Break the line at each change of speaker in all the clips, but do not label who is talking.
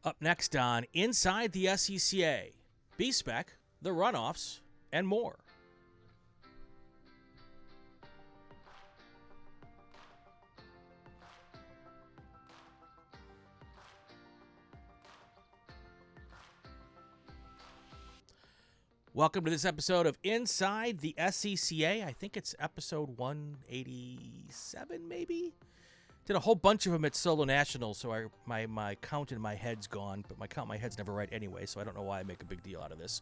Up next on Inside the SCCA, B-Spec, the Runoffs, and more. Welcome to this episode of Inside the SCCA. I think it's episode 187, maybe? Did a whole bunch of them at Solo National, so my count in my head's gone, but my count in my head's never right anyway, so I don't know why I make a big deal out of this.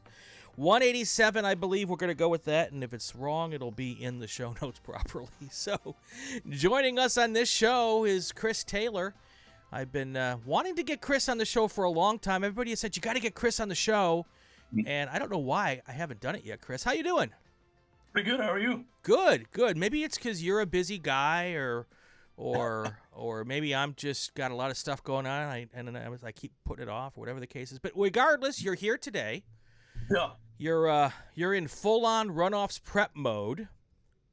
187, I believe we're going to go with that, and if it's wrong, it'll be in the show notes properly. So, joining us on this show is Chris Taylor. I've been wanting to get Chris on the show for a long time. Everybody has said, you got to get Chris on the show, and I don't know why I haven't done it yet, Chris. How you doing?
Pretty good. How are you?
Good. Maybe it's because you're a busy guy, or maybe I'm just got a lot of stuff going on, I keep putting it off, or whatever the case is. But regardless, you're here today.
Yeah.
You're in full-on Runoffs prep mode.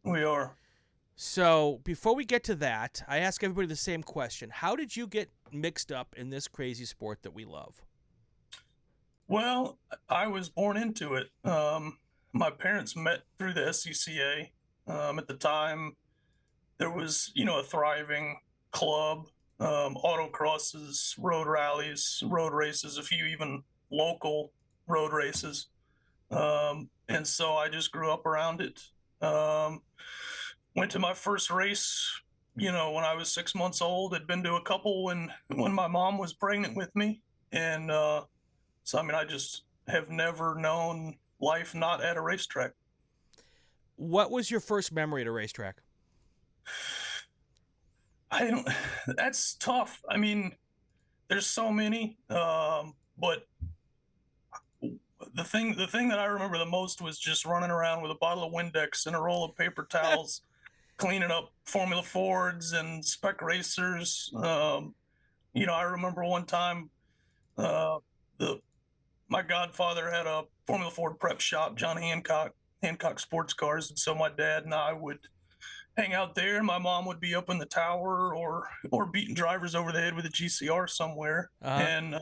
We are.
So before we get to that, I ask everybody the same question: how did you get mixed up in this crazy sport that we love?
Well, I was born into it. My parents met through the SCCA. At the time, there was, a thriving club, autocrosses, road rallies, road races, a few even local road races. And so I just grew up around it. Went to my first race, when I was 6 months old. I'd been to a couple when my mom was pregnant with me. And I just have never known life not at a racetrack.
What was your first memory at a racetrack?
That's tough. I mean, there's so many, but the thing that I remember the most was just running around with a bottle of Windex and a roll of paper towels, cleaning up Formula Fords and spec racers. I remember one time, my godfather had a Formula Ford prep shop, John Hancock Sports Cars, and so my dad and I would hang out there, and my mom would be up in the tower or beating drivers over the head with a GCR somewhere. And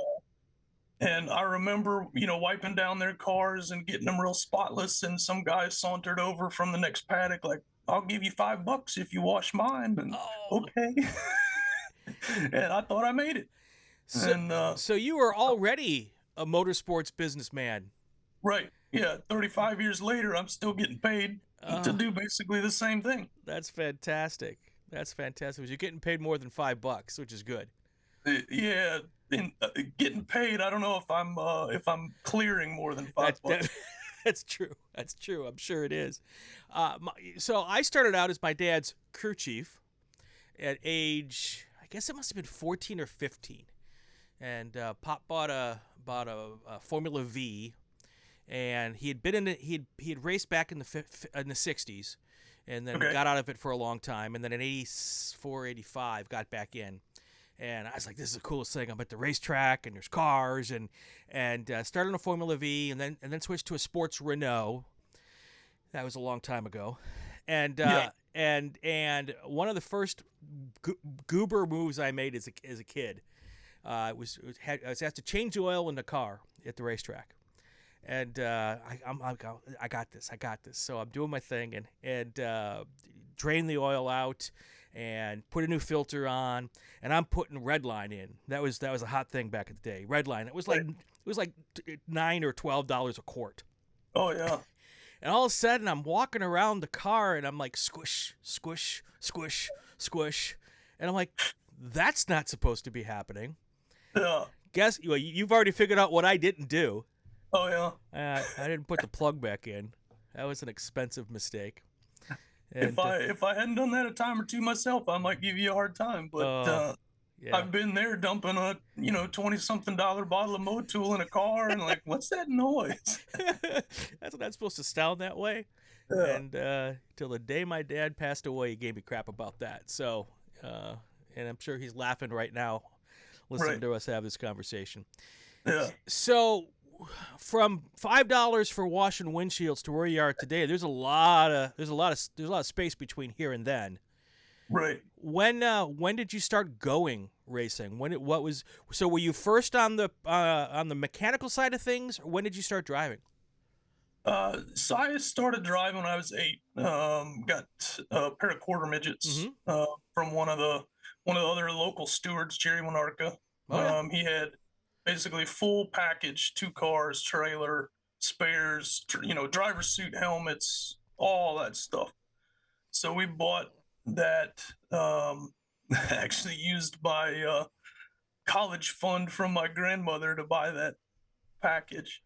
I remember, wiping down their cars and getting them real spotless, and some guy sauntered over from the next paddock like, I'll give you $5 if you wash mine. And okay. And I thought I made it.
So you were already a motorsports businessman.
Right. Yeah. 35 years later, I'm still getting paid to do basically the same thing.
That's fantastic. You're getting paid more than $5, which is good.
Yeah. And getting paid, I don't know if I'm clearing more than $5.
That's true. I'm sure it is. So I started out as my dad's crew chief at age, I guess it must have been 14 or 15. And Pop bought a Formula V, and he had raced back in the 60s, and then got out of it for a long time, and then in 84, 85 got back in. And I was like, this is the coolest thing. I'm at the racetrack, and there's cars, and started on a Formula V, and then switched to a sports Renault. That was a long time ago. And and one of the first goober moves I made as a kid, I was asked to change the oil in the car at the racetrack. And I got this. So I'm doing my thing and drain the oil out and put a new filter on, and I'm putting Redline in. That was a hot thing back in the day. Redline. It was like $9 or $12 a quart.
Oh yeah.
And all of a sudden I'm walking around the car and I'm like squish, squish, squish, squish, and I'm like, that's not supposed to be happening.
Yeah.
You've already figured out what I didn't do.
Oh yeah.
I didn't put the plug back in. That was an expensive mistake. And,
if I hadn't done that a time or two myself, I might give you a hard time. But yeah. I've been there dumping a $20-something bottle of Motul in a car, and like, what's that noise?
That's not supposed to sound that way. Yeah. And till the day my dad passed away, he gave me crap about that. So, and I'm sure he's laughing right now, listening to us have this conversation.
Yeah.
So, from $5 for washing windshields to where you are today, there's a lot of space between here and then.
Right.
When did you start going racing? So were you first on the mechanical side of things, or when did you start driving?
So I started driving when I was 8. Got a pair of quarter midgets from one of the other local stewards, Jerry Monarca.
Oh yeah.
He had basically full package, 2 cars, trailer, spares, driver's suit, helmets, all that stuff. So we bought that. Actually used my college fund from my grandmother to buy that package,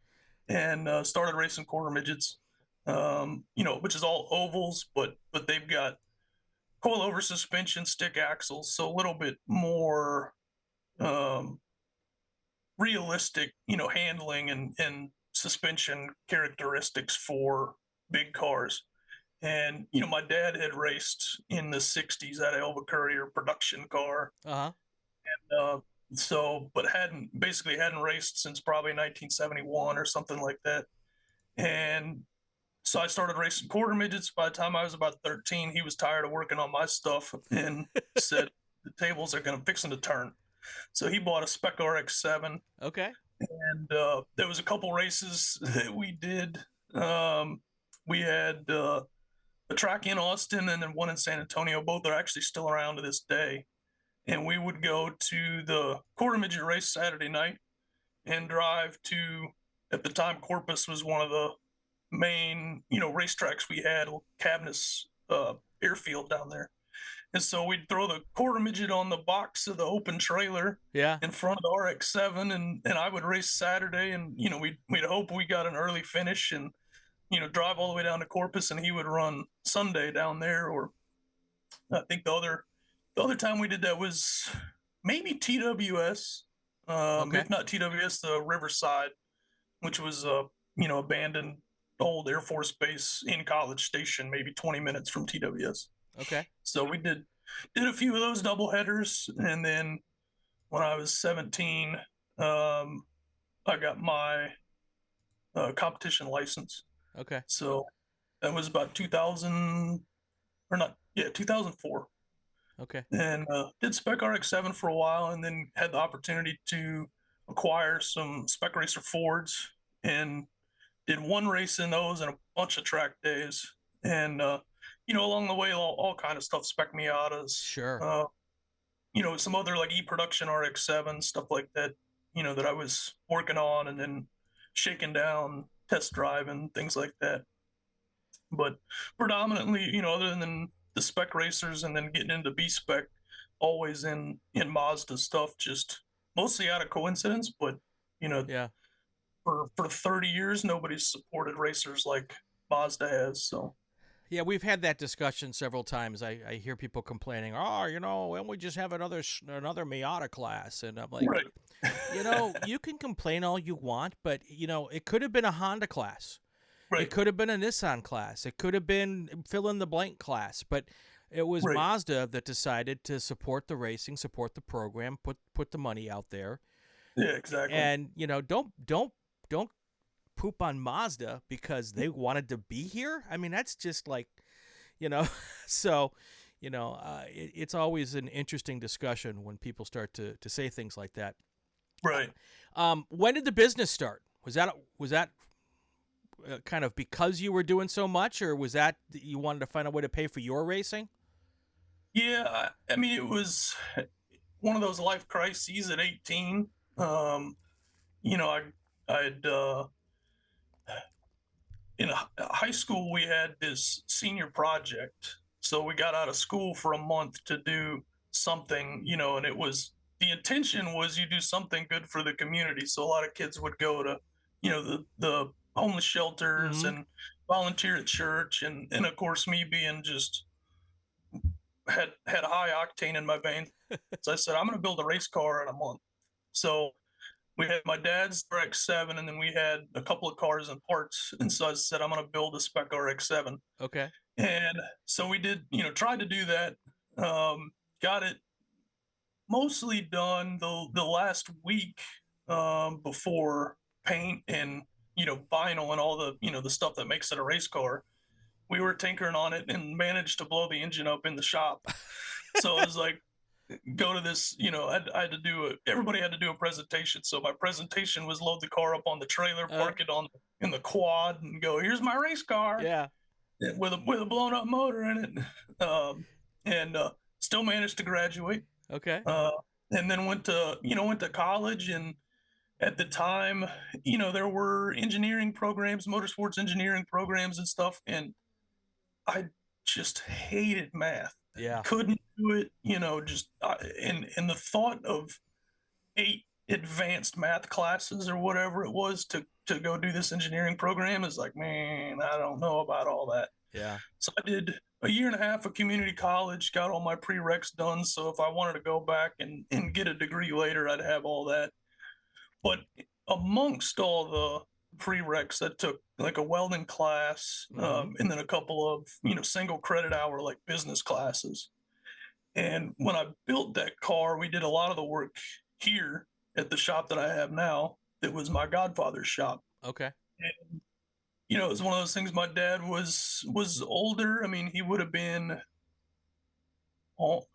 and started racing quarter midgets. Which is all ovals, but they've got coilover suspension, stick axles, so a little bit more realistic, handling and suspension characteristics for big cars. And my dad had raced in the '60s at Elva Courier production car.
Uh-huh.
And but hadn't raced since probably 1971 or something like that. And so I started racing quarter midgets. By the time I was about 13, he was tired of working on my stuff and said the tables are fixing to turn. So he bought a Spec RX-7.
Okay.
And there was a couple races that we did. We had a track in Austin and then one in San Antonio. Both are actually still around to this day. And we would go to the quarter midget race Saturday night and drive to, at the time, Corpus was one of the main, racetracks we had, Cabinets airfield down there. And so we'd throw the quarter midget on the box of the open trailer in front of the RX-7, and I would race Saturday, and, we'd hope we got an early finish and, drive all the way down to Corpus, and he would run Sunday down there. Or I think the other time we did that was maybe TWS, if not TWS, the Riverside, which was abandoned old Air Force base in College Station, maybe 20 minutes from TWS.
Okay.
So we did a few of those double headers, and then when I was 17, I got my competition license.
Okay.
So that was about 2004.
Okay.
And did Spec RX-7 for a while, and then had the opportunity to acquire some Spec Racer Fords, and did one race in those and a bunch of track days. And, along the way, all kind of stuff, Spec Miatas.
Sure.
Some other like E-Production RX-7, stuff like that, that I was working on and then shaking down, test driving, things like that. But predominantly, other than the Spec racers and then getting into B-Spec, always in Mazda stuff, just mostly out of coincidence. But, for 30 years, nobody's supported racers like Mazda has. So.
Yeah, we've had that discussion several times. I hear people complaining, why don't we just have another Miata class? And I'm like,
right.
You can complain all you want, but, it could have been a Honda class.
Right.
It could have been a Nissan class. It could have been fill in the blank class. But it was Mazda that decided to support the racing, support the program, put the money out there.
Yeah, exactly.
And, don't poop on Mazda because they wanted to be here. I mean, that's just like, so, it's always an interesting discussion when people start to say things like that.
Right.
When did the business start? Was that kind of because you were doing so much, or was that you wanted to find a way to pay for your racing?
Yeah, I mean, it was one of those life crises at 18. I'd in high school, we had this senior project. So we got out of school for a month to do something, and the intention was you do something good for the community. So a lot of kids would go to, the homeless shelters and volunteer at church. And of course, me being just had high octane in my veins. So I said, I'm going to build a race car in a month. So we had my dad's RX-7, and then we had a couple of cars and parts. And so I said, I'm going to build a Spec RX-7.
Okay.
And so we did, tried to do that. Got it mostly done the last week before paint and, vinyl and all the, the stuff that makes it a race car. We were tinkering on it and managed to blow the engine up in the shop. So it was like, go to this, I had to everybody had to do a presentation. So my presentation was load the car up on the trailer, park it in the quad, and go, here's my race car.
Yeah.
With a blown up motor in it. And still managed to graduate.
Okay.
And then went to college, and at the time, there were engineering programs, motorsports engineering programs and stuff, and I just hated math.
Yeah.
Couldn't do it, just and the thought of 8 advanced math classes or whatever it was to go do this engineering program is like, man, I don't know about all that.
Yeah.
So I did a year and a half of community college, got all my prereqs done. So if I wanted to go back and get a degree later, I'd have all that. But amongst all the prereqs, I took like a welding class, and then a couple of, single credit hour, like business classes. And when I built that car, we did a lot of the work here at the shop that I have now. That was my godfather's shop.
Okay.
And, it was one of those things. My dad was older. I mean, he would have been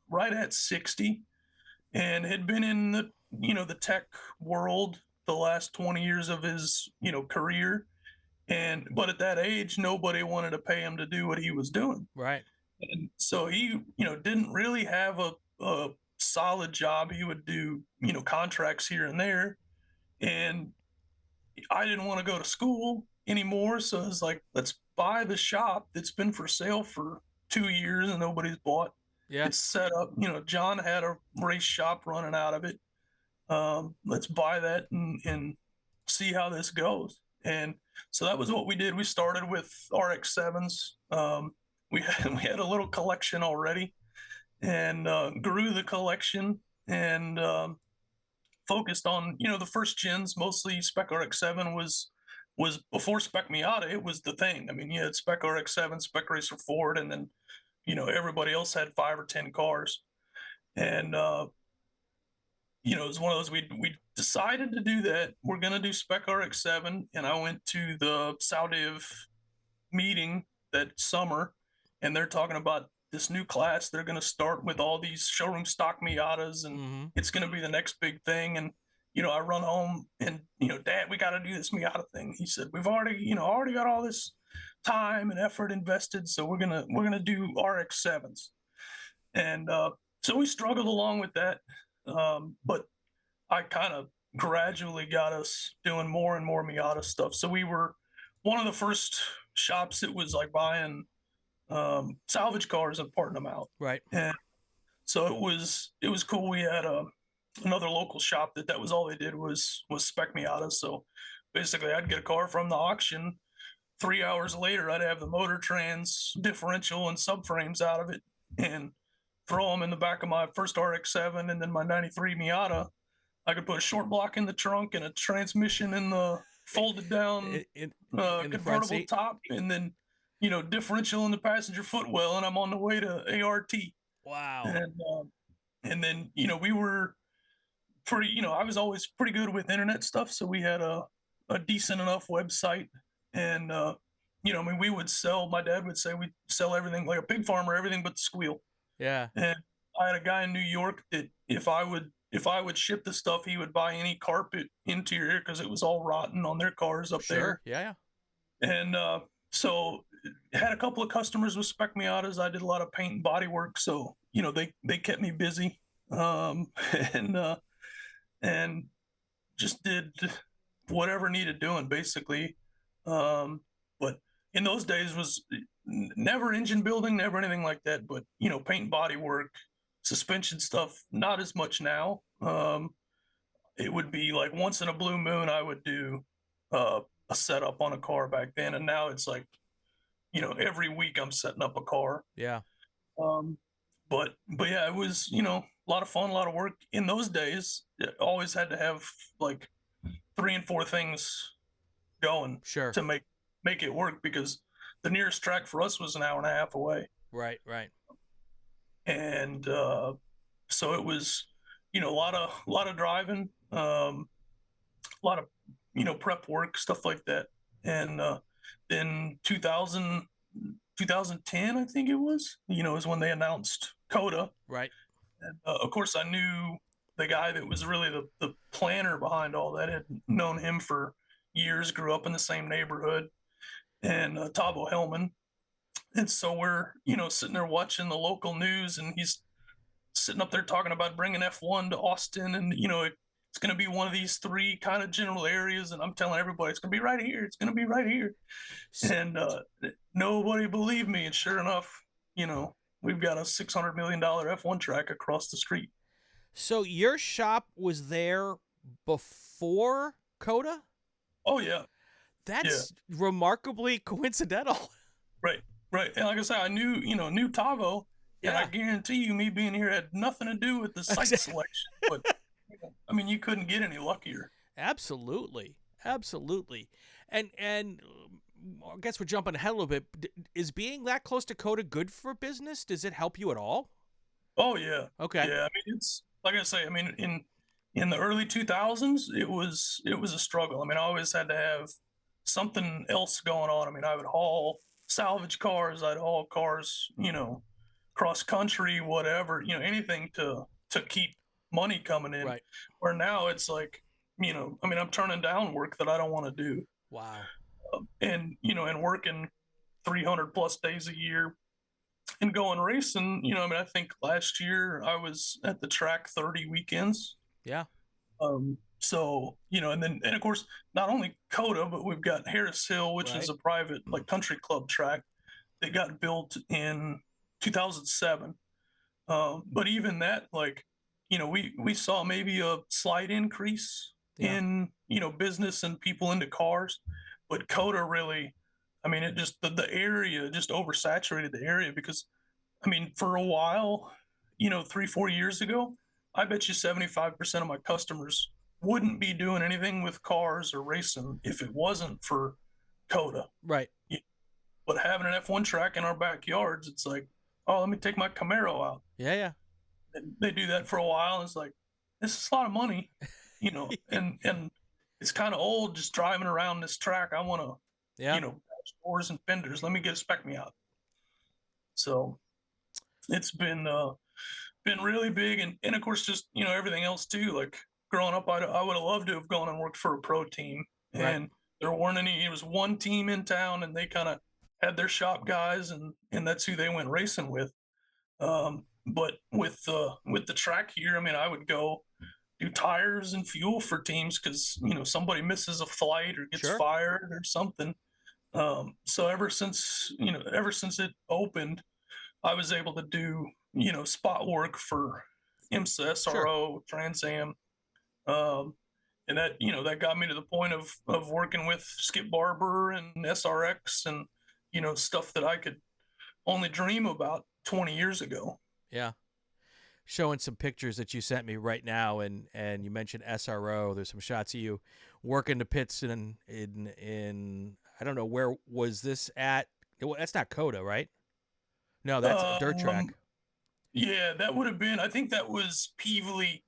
right at 60, and had been in the tech world the last 20 years of his, career. But at that age, nobody wanted to pay him to do what he was doing.
Right.
And so he, didn't really have a solid job. He would do, contracts here and there. And I didn't want to go to school anymore. So it's like, let's buy the shop that's been for sale for 2 years and nobody's bought.
Yeah.
It's set up. John had a race shop running out of it. Let's buy that and see how this goes. And so that was what we did. We started with RX-7s. We had a little collection already, and grew the collection, and focused on the first gens. Mostly Spec RX-7 was before Spec Miata. It was the thing. I mean, you had Spec RX-7, Spec Racer Ford, and then everybody else had 5 or 10 cars. And it was one of those, we decided to do that. We're going to do Spec RX-7. And I went to the Saudiv meeting that summer, and they're talking about this new class. They're going to start with all these showroom stock Miatas, and it's going to be the next big thing. And, I run home and, Dad, we got to do this Miata thing. He said, we've already got all this time and effort invested. So we're going to do RX-7s. And so we struggled along with that. But I kind of gradually got us doing more and more Miata stuff. So we were one of the first shops that was like buying salvage cars and parting them out.
Right.
And so it was cool. We had another local shop that was all they did was spec Miatas. So basically I'd get a car from the auction. 3 hours later, I'd have the motor trans, differential, and subframes out of it, and throw them in the back of my first RX-7, and then my 93 Miata. I could put a short block in the trunk and a transmission in the folded down
in the
convertible top, and then differential in the passenger footwell, and I'm on the way to ART.
Wow.
And then we were pretty. I was always pretty good with internet stuff, so we had a decent enough website, and we would sell. My dad would say we'd sell everything like a pig farmer, everything but the squeal.
Yeah.
And I had a guy in New York that if I would ship the stuff, he would buy any carpet interior because it was all rotten on their cars up there.
Yeah.
And so had a couple of customers with Spec Miatas. I did a lot of paint and body work, so they kept me busy, and just did whatever needed doing basically. But in those days was never engine building, never anything like that, but paint and body work, suspension stuff, not as much now. It would be like once in a blue moon I would do a setup on a car back then, and now it's like every week I'm setting up a car.
Yeah.
But yeah, it was a lot of fun, a lot of work. In those days, always had to have like 3 and 4 things going to make it work, because the nearest track for us was an hour and a half away.
Right.
And so it was, a lot of driving, a lot of prep work, stuff like that. And then 2010, I think it was, is when they announced COTA.
Right.
And, of course, I knew the guy that was really the planner behind all that. Had known him for years, grew up in the same neighborhood, and Tavo Hellman. And so we're, sitting there watching the local news, and he's sitting up there talking about bringing F1 to Austin, and it's going to be one of these three kind of general areas. And I'm telling everybody it's going to be right here. It's going to be right here. And nobody believed me. And sure enough, we've got a $600 million F1 track across the street.
So your shop was there before COTA?
Oh yeah,
that's remarkably coincidental.
Right. And like I said, I knew Tavo, and I guarantee you, me being here had nothing to do with the site selection. But I mean, you couldn't get any luckier.
Absolutely. And I guess we're jumping ahead a little bit. Is being that close to COTA good for business? Does it help you at all?
Oh yeah.
Okay.
Yeah, I mean, it's like I say. I mean, in the early 2000s, it was a struggle. I mean, I always had to have something else going on. I mean, I would haul salvage cars, I'd haul cars, cross country, whatever, anything to keep money coming in.
Right.
Where now it's like, I mean, I'm turning down work that I don't want to do.
Wow.
And working 300 plus days a year and going racing, I mean, I think last year I was at the track 30 weekends.
Yeah.
So, and of course, not only COTA, but we've got Harris Hill, which is a private country club track that got built in 2007. But even that, we saw maybe a slight increase in, business and people into cars, but COTA really, I mean, it just, the area just oversaturated the area because, I mean, for a while, 3-4 years ago, I bet you 75% of my customers wouldn't be doing anything with cars or racing if it wasn't for COTA.
Right.
But having an F1 track in our backyards, it's like, oh, let me take my Camaro out.
Yeah.
And they do that for a while. And it's like, this is a lot of money, and it's kind of old just driving around this track. I want to, doors and fenders. Let me get a spec me out. So it's been really big. And of course, just, everything else too. Like growing up, I would have loved to have gone and worked for a pro team. And there weren't any, it was one team in town and they kind of had their shop guys and that's who they went racing with. But with the track here, I mean, I would go do tires and fuel for teams because, somebody misses a flight or gets fired or something. So ever since it opened, I was able to do, spot work for IMSA, SRO, Trans Am. And that, that got me to the point of working with Skip Barber and SRX and, stuff that I could only dream about 20 years ago.
Yeah. Showing some pictures that you sent me right now, and you mentioned SRO. There's some shots of you working the pits in I don't know, where was this at? That's not COTA, right? No, that's a dirt track.
Yeah, that would have been, I think that was Peevely,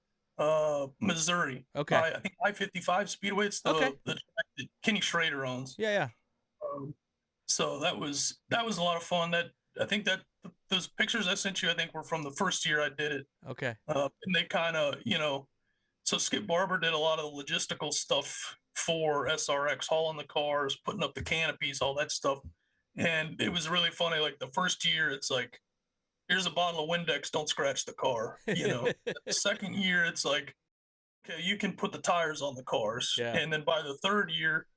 Missouri.
Okay.
I think I-55 Speedway. It's the track that Kenny Schrader owns.
Yeah.
So that was a lot of fun. I think that those pictures I sent you, I think, were from the first year I did it.
Okay.
And they kind of, so Skip Barber did a lot of the logistical stuff for SRX, hauling the cars, putting up the canopies, all that stuff. And it was really funny. Like the first year, it's like, here's a bottle of Windex, don't scratch the car. The second year, it's like, okay, you can put the tires on the cars.
Yeah.
And then by the third year,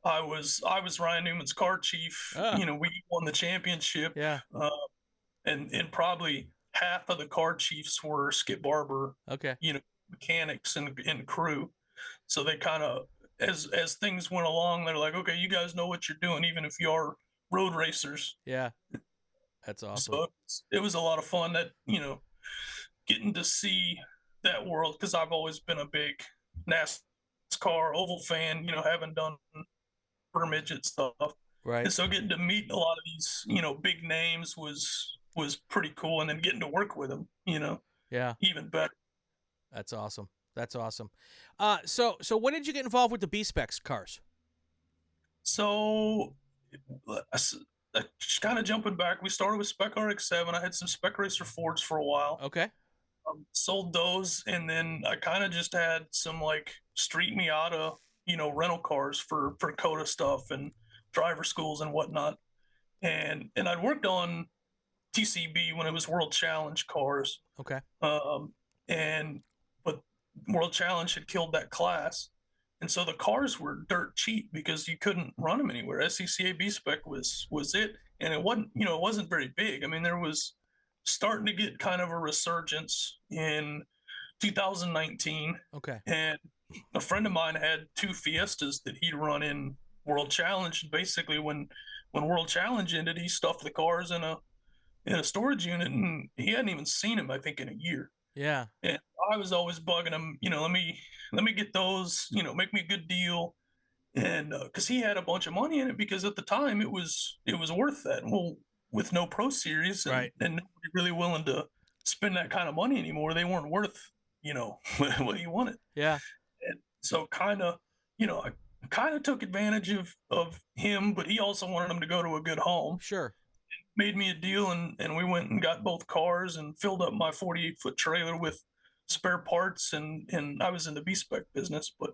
I was Ryan Newman's car chief. We won the championship.
Yeah.
And probably half of the car chiefs were Skip Barber.
Okay.
Mechanics and crew. So they kind of, as things went along, they're like, okay, you guys know what you're doing, even if you are road racers.
Yeah. That's awesome.
So it was a lot of fun that, getting to see that world, because I've always been a big NASCAR oval fan, having done midget stuff.
Right.
And so getting to meet a lot of these, big names was pretty cool. And then getting to work with them,
yeah,
even better.
That's awesome. So when did you get involved with the B-Spec cars?
So just kind of jumping back, we started with Spec RX-7. I had some Spec Racer Fords for a while.
Okay.
Sold those, and then I kind of just had some like street Miata, rental cars for COTA stuff and driver schools and whatnot. And I'd worked on TCB when it was World Challenge cars.
Okay.
But World Challenge had killed that class. And so the cars were dirt cheap because you couldn't run them anywhere. SCCA B-Spec was it. And it wasn't very big. I mean, there was starting to get kind of a resurgence in 2019.
Okay.
And a friend of mine had 2 Fiestas that he'd run in World Challenge. Basically, when World Challenge ended, he stuffed the cars in a storage unit, and he hadn't even seen them, I think, in a year.
Yeah.
And I was always bugging him, let me get those, make me a good deal. And because he had a bunch of money in it, because at the time it was worth that. Well, with no Pro Series and nobody really willing to spend that kind of money anymore, they weren't worth, what he wanted.
Yeah.
And so I kind of took advantage of him, but he also wanted him to go to a good home.
Sure.
Made me a deal, and we went and got both cars and filled up my 48-foot trailer with spare parts, and I was in the B-Spec business. But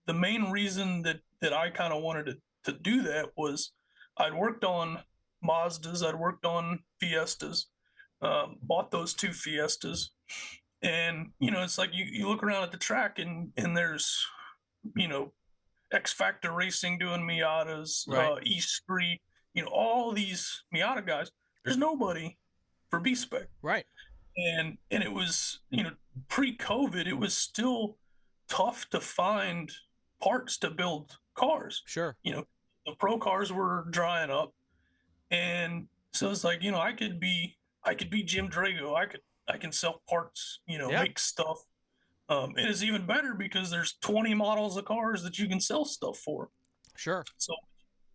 the main reason that I kind of wanted to do that was I'd worked on Mazdas, I'd worked on Fiestas, bought those 2 Fiestas, and it's like you look around at the track and there's X Factor Racing doing Miatas,
right.
East Street, all these Miata guys. There's nobody for B-Spec.
Right.
And it was, pre-COVID, it was still tough to find parts to build cars.
Sure.
The pro cars were drying up. And so it's like, I could be Jim Drago. I can sell parts, make stuff. And it's even better because there's 20 models of cars that you can sell stuff for.
Sure.
So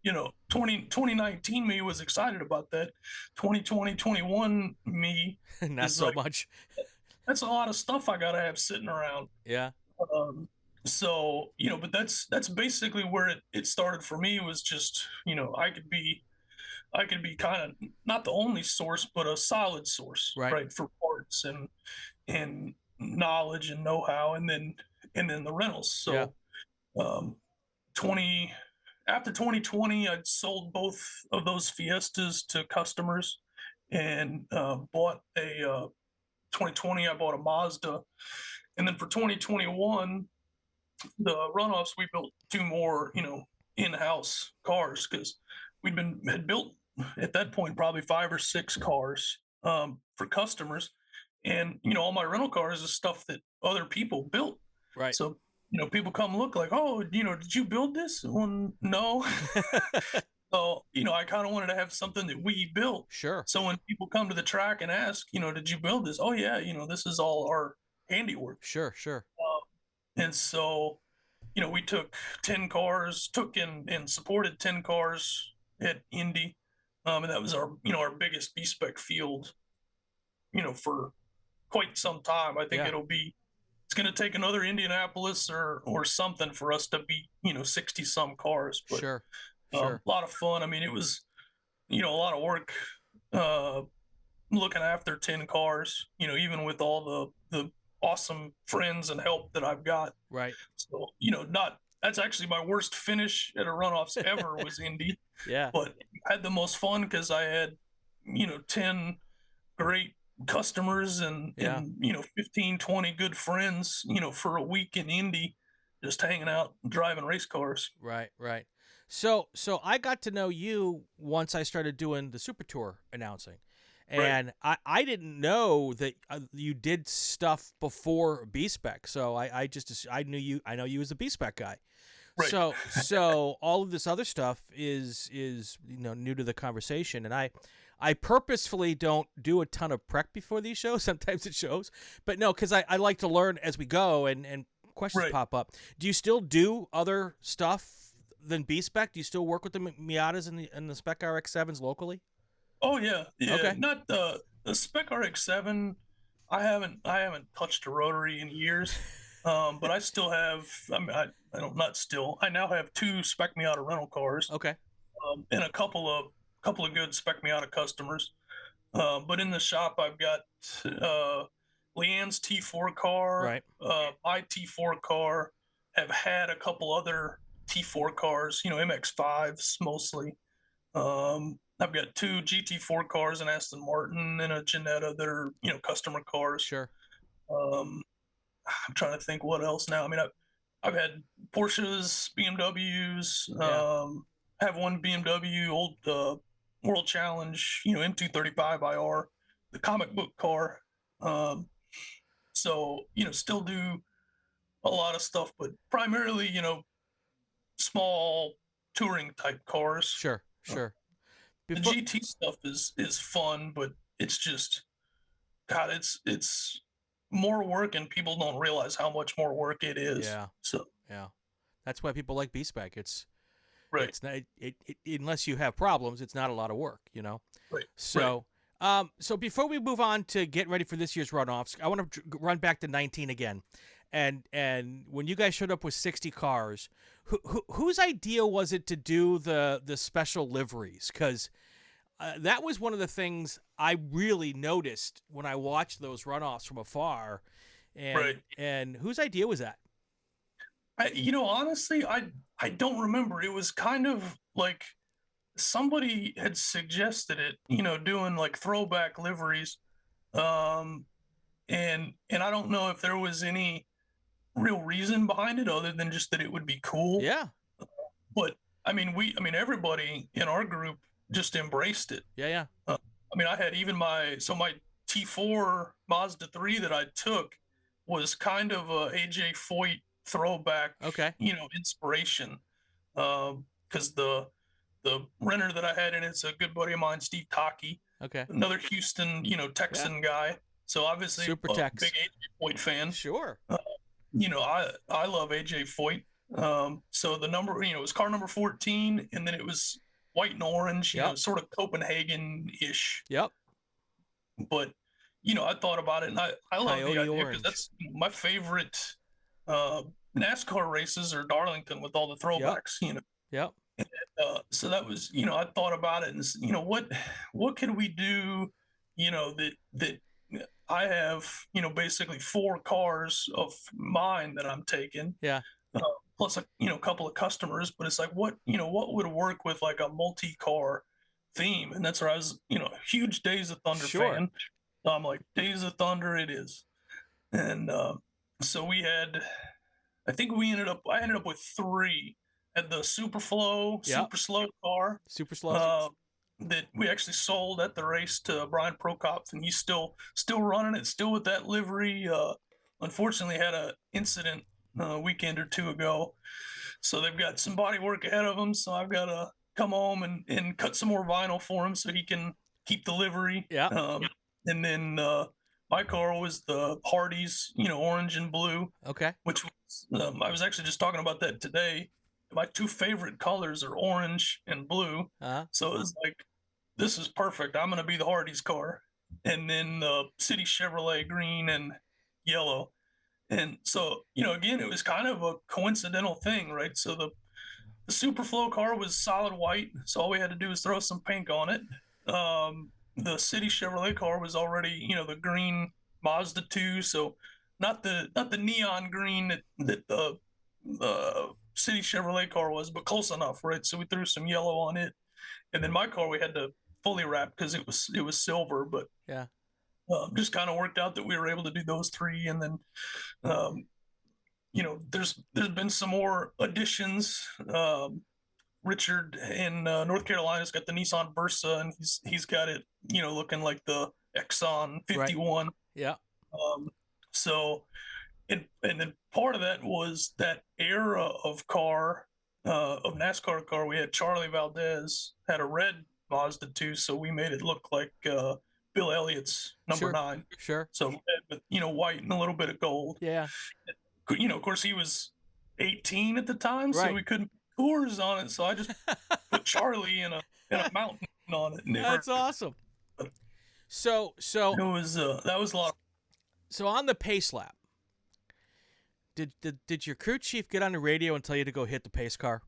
2019 me was excited about that. 2020, 21 me
not so like, much.
That's a lot of stuff I gotta have sitting around.
Yeah.
So but that's basically where it started for me, was just I could be kind of not the only source, but a solid source, right, for parts and knowledge and know-how, and then the rentals. So after 2020, I'd sold both of those Fiestas to customers, and bought a 2020. I bought a Mazda, and then for 2021, the Runoffs, we built 2 more, in-house cars, because had built at that point probably 5 or 6 cars for customers, and all my rental cars is stuff that other people built.
Right.
So people come look like, oh, did you build this? Well, no. So, I kind of wanted to have something that we built.
Sure.
So when people come to the track and ask, did you build this? Oh, yeah, this is all our handiwork.
Sure.
And so, we took 10 cars, and supported 10 cars at Indy. And that was our biggest B-Spec field, for quite some time. I think it's going to take another Indianapolis or something for us to beat, 60 some cars. But,
sure.
A lot of fun. I mean, it was, a lot of work looking after 10 cars, even with all the awesome friends and help that I've got.
Right.
So, that's actually my worst finish at a Runoffs ever was Indy.
Yeah.
But I had the most fun because I had, 10 great customers and 15, 20 good friends, for a week in Indy, just hanging out, driving race cars.
Right. So I got to know you once I started doing the Super Tour announcing. And I didn't know that you did stuff before B-Spec. So I know you as a B-Spec guy. Right. So all of this other stuff is new to the conversation, and I purposefully don't do a ton of prep before these shows. Sometimes it shows, but no, because I like to learn as we go, and questions pop up. Do you still do other stuff than B-Spec? Do you still work with the Miatas and the Spec RX-7s locally?
Oh yeah.
Okay.
Not the Spec RX-7. I haven't touched a rotary in years. But I still have. I now have 2 Spec Miata rental cars.
Okay.
And a couple of couple of good Spec Miata customers. But in the shop, I've got Leanne's T4 car,
Right.
my T4 car, have had a couple other T4 cars, MX5s mostly. I've got 2 GT4 cars, an Aston Martin and a Jannetta that are, customer cars.
Sure.
I'm trying to think what else now. I mean, I've had Porsches, BMWs, have one BMW, old World Challenge, M235 IR, the comic book car. So, still do a lot of stuff, but primarily, small touring type cars.
Sure.
The GT stuff is fun, but it's just, God, it's more work, and people don't realize how much more work it is.
Yeah.
So
yeah, that's why people like B-Spec. It's
right.
It's not unless you have problems, it's not a lot of work,
Right.
So, so before we move on to getting ready for this year's runoffs, I want to run back to 19 again, and when you guys showed up with 60 cars, whose idea was it to do the special liveries? Because that was one of the things I really noticed when I watched those runoffs from afar. And
Right.
and whose idea was that?
Honestly, I don't remember. It was kind of like somebody had suggested it, doing like throwback liveries. And I don't know if there was any real reason behind it other than just that it would be cool.
Yeah.
But I mean, everybody in our group just embraced it.
Yeah.
I had even my T4 Mazda 3 that I took was kind of a AJ Foyt throwback,
Okay.
inspiration. Because the renter that I had in it's a good buddy of mine, Steve Taki.
Okay.
Another Houston, Texan guy. So obviously
Super
a
Tex.
big AJ Foyt fan.
Sure.
I love AJ Foyt. So the number, it was car number 14, and then it was white and orange, sort of Copenhagen-ish.
Yep.
But, I thought about it, and I love
Coyote
the idea
orange.
because that's my favorite NASCAR races are Darlington with all the throwbacks,
Yep.
So that was, I thought about it and, what could we do, that I have, basically 4 cars of mine that I'm taking.
Yeah.
Plus a couple of customers, but it's like what would work with like a multi-car theme, and that's where I was huge Days of Thunder fan. So I'm like, Days of Thunder it is. And so we had, I ended up with 3 at the Super Slow car,
Super slow,
that we actually sold at the race to Brian Prokop, and he's still running it, still with that livery. Unfortunately had a incident a weekend or 2 ago, so they've got some body work ahead of them, so I've got to come home and cut some more vinyl for him so he can keep the livery. And then my car was the Hardee's, orange and blue.
Okay.
Which was, I was actually just talking about that today. My 2 favorite colors are orange and blue. So it was like, this is perfect. I'm going to be the Hardee's car. And then the City Chevrolet green and yellow. And so, again, it was kind of a coincidental thing, right? So the Superflow car was solid white, so all we had to do was throw some pink on it. The City Chevrolet car was already, the green Mazda 2, so not the neon green that the City Chevrolet car was, but close enough, right? So we threw some yellow on it, and then my car we had to fully wrap because it was silver, but
yeah.
Just kind of worked out that we were able to do those 3, and then there's been some more additions. Richard in North Carolina's got the Nissan Versa, and he's got it, looking like the Exxon 51.
Right. Yeah.
So, and then part of that was that era of NASCAR car. We had Charlie Valdez had a red Mazda 2, so we made it look like Bill Elliott's number 9.
Sure.
So, white and a little bit of gold.
Yeah.
Of course, he was 18 at the time, so we couldn't put Coors on it. So I just put Charlie in a mountain on it.
That's awesome. So
it was that was a lot.
So on the pace lap, did your crew chief get on the radio and tell you to go hit the pace car?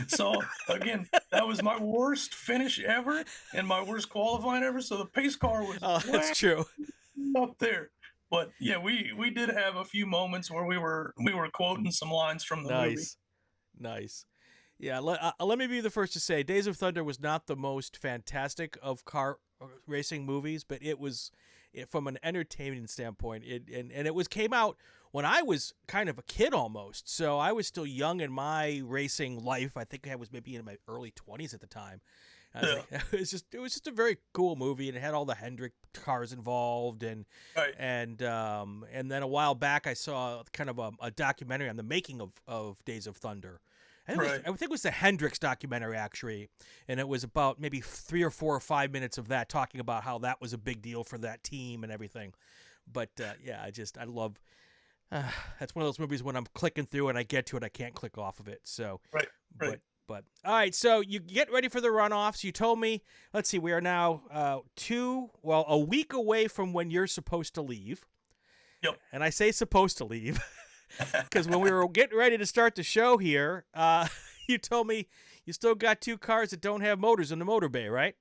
So again, that was my worst finish ever and my worst qualifying ever. So the pace car was
Oh,
way
that's true.
up there. But yeah, we did have a few moments where we were quoting some lines from the movie.
Nice. Nice. Yeah, let me be the first to say Days of Thunder was not the most fantastic of car racing movies, but from an entertainment standpoint, and it was came out when I was kind of a kid almost. So I was still young in my racing life. I think I was maybe in my early 20s at the time.
Yeah.
It was just a very cool movie, and it had all the Hendrick cars involved, and
Right.
and then a while back I saw kind of a documentary on the making of Days of Thunder.
Right.
I think it was the Hendrix documentary actually, and it was about maybe 3 or 4 or 5 minutes of that talking about how that was a big deal for that team and everything. But yeah, I love. That's one of those movies when I'm clicking through and I get to it, I can't click off of it. So,
Right. Right.
but all right. So you get ready for the runoffs. You told me. Let's see. We are now a week away from when you're supposed to leave.
Yep.
And I say supposed to leave. Because when we were getting ready to start the show here, you told me you still got 2 cars that don't have motors in the motor bay, right?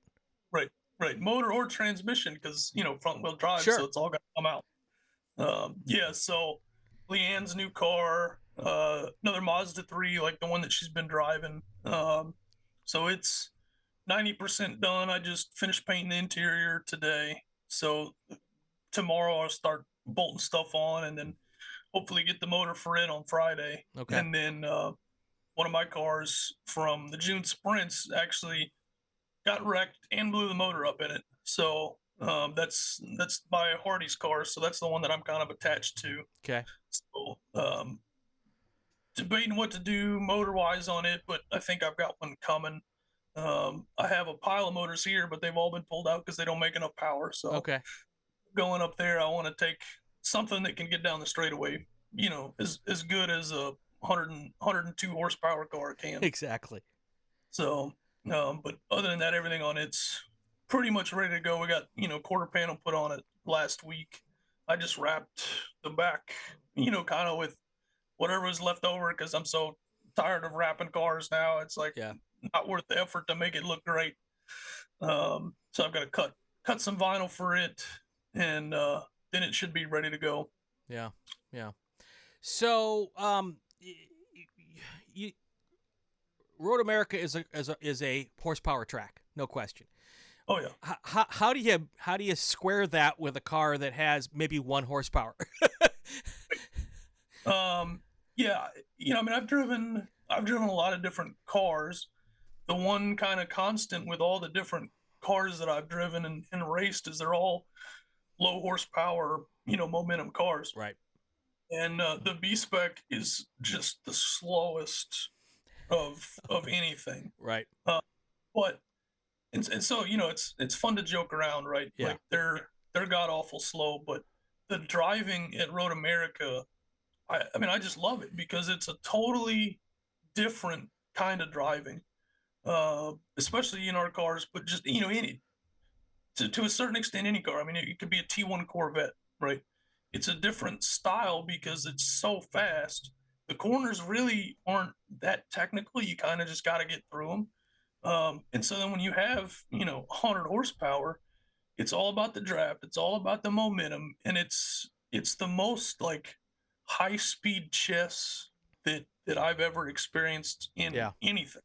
Right. Right. Motor or transmission, because front wheel drive,
Sure.
so it's all got to come out. Yeah. So Leanne's new car, another Mazda 3, like the one that she's been driving. So it's 90% done. I just finished painting the interior today. So tomorrow I'll start bolting stuff on, and then hopefully get the motor for it on Friday.
Okay.
And then one of my cars from the June sprints actually got wrecked and blew the motor up in it. So that's by Hardy's car. So that's the one that I'm kind of attached to.
Okay.
So debating what to do motor wise on it, but I think I've got one coming. I have a pile of motors here, but they've all been pulled out because they don't make enough power. So
Okay.
going up there, I want to take something that can get down the straightaway, as good as a 102 horsepower car can.
Exactly.
So, but other than that, everything on it's pretty much ready to go. We got, quarter panel put on it last week. I just wrapped the back, kind of with whatever was left over because I'm so tired of wrapping cars now. It's like not worth the effort to make it look great. So I've got to cut some vinyl for it, and then it should be ready to go.
Yeah. So, Road America is a horsepower track, no question.
Oh yeah.
How do you square that with a car that has maybe 1 horsepower?
Yeah, I've driven a lot of different cars. The one kind of constant with all the different cars that I've driven and raced is they're all low horsepower, momentum cars.
Right.
And the B-Spec is just the slowest of anything.
Right.
But and so it's fun to joke around, right?
Yeah.
Like they're god awful slow, but the driving at Road America, I just love it because it's a totally different kind of driving, especially in our cars, but just any to a certain extent any car. I mean, it could be a T1 Corvette, right? It's a different style because it's so fast. The corners really aren't that technical. You kind of just got to get through them. And so then when you have 100 horsepower, it's all about the draft. It's all about the momentum, and it's the most like high speed chess that I've ever experienced in anything.